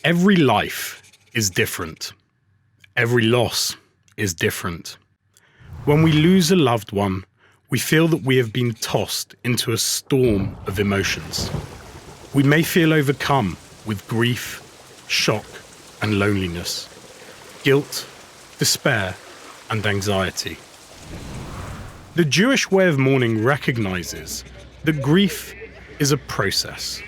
Every life is different. Every loss is different. When we lose a loved one, we feel that we have been tossed into a storm of emotions. We may feel overcome with grief, shock, and loneliness, guilt, despair, and anxiety. The Jewish way of mourning recognizes that grief is a process.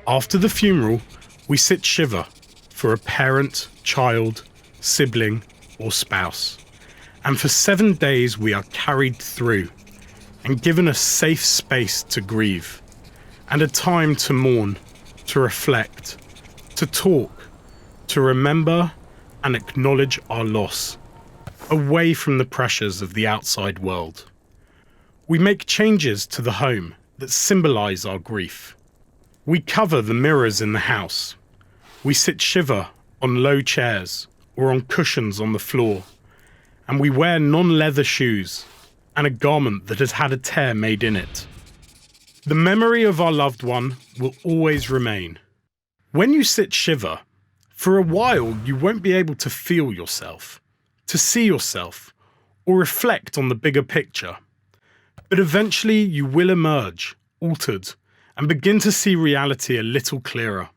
After the funeral, we sit Shiva for a parent, child, sibling, or spouse. And for 7 days we are carried through and given a safe space to grieve and a time to mourn, to reflect, to talk, to remember and acknowledge our loss, away from the pressures of the outside world. We make changes to the home that symbolize our grief. We cover the mirrors in the house. We sit Shiva on low chairs or on cushions on the floor. And we wear non-leather shoes and a garment that has had a tear made in it. The memory of our loved one will always remain. When you sit Shiva, for a while you won't be able to feel yourself, to see yourself, or reflect on the bigger picture. But eventually you will emerge, altered, and begin to see reality a little clearer.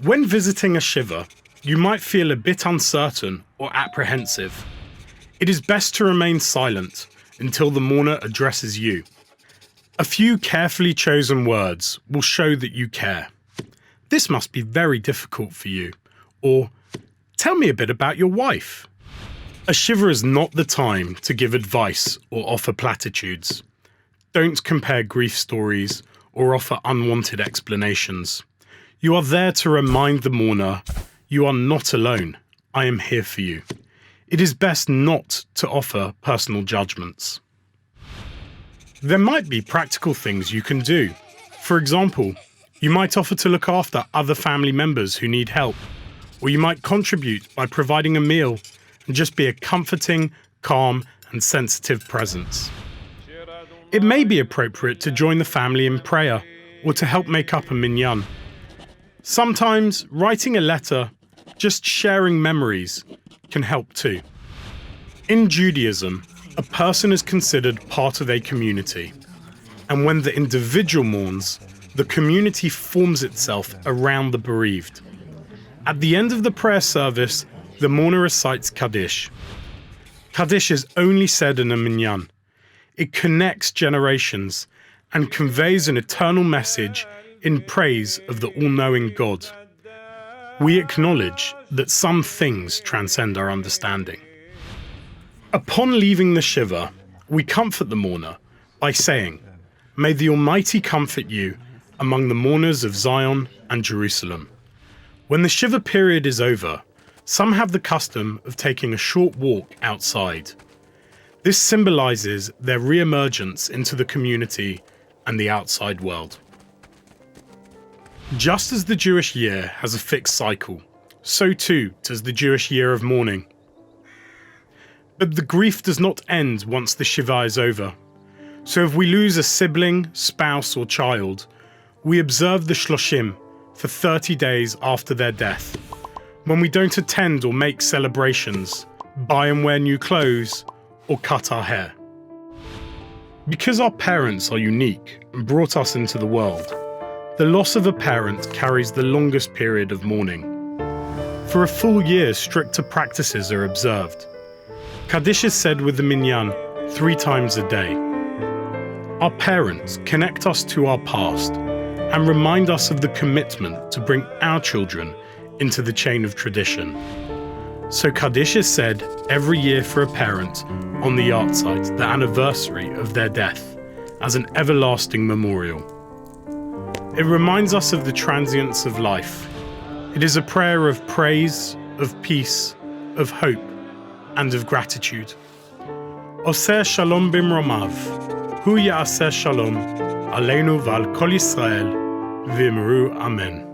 When visiting a Shiva, you might feel a bit uncertain or apprehensive. It is best to remain silent until the mourner addresses you. A few carefully chosen words will show that you care. This must be very difficult for you. Or, tell me a bit about your wife. A Shiva is not the time to give advice or offer platitudes. Don't compare grief stories or offer unwanted explanations. You are there to remind the mourner, you are not alone. I am here for you. It is best not to offer personal judgments. There might be practical things you can do. For example, you might offer to look after other family members who need help, or you might contribute by providing a meal and just be a comforting, calm, and sensitive presence. It may be appropriate to join the family in prayer or to help make up a minyan. Sometimes writing a letter, just sharing memories, can help too. In Judaism, a person is considered part of a community, and when the individual mourns, the community forms itself around the bereaved. At the end of the prayer service, the mourner recites Kaddish. Kaddish is only said in a minyan. It connects generations and conveys an eternal message in praise of the all-knowing God. We acknowledge that some things transcend our understanding. Upon leaving the Shiva, we comfort the mourner by saying, "May the Almighty comfort you among the mourners of Zion and Jerusalem." When the Shiva period is over, some have the custom of taking a short walk outside. This symbolizes their re-emergence into the community and the outside world. Just as the Jewish year has a fixed cycle, so too does the Jewish year of mourning. But the grief does not end once the Shiva is over. So if we lose a sibling, spouse, or child, we observe the Shloshim for 30 days after their death, when we don't attend or make celebrations, buy and wear new clothes, or cut our hair. Because our parents are unique and brought us into the world, the loss of a parent carries the longest period of mourning. For a full year, stricter practices are observed. Kaddish is said with the minyan 3 times a day. Our parents connect us to our past and remind us of the commitment to bring our children into the chain of tradition. So Kaddish is said every year for a parent on the yahrzeit, the anniversary of their death, as an everlasting memorial. It reminds us of the transience of life. It is a prayer of praise, of peace, of hope, and of gratitude. Oseh shalom bimromav, hu ya'aseh shalom, aleinu v'al kol Yisrael, v'imru amen.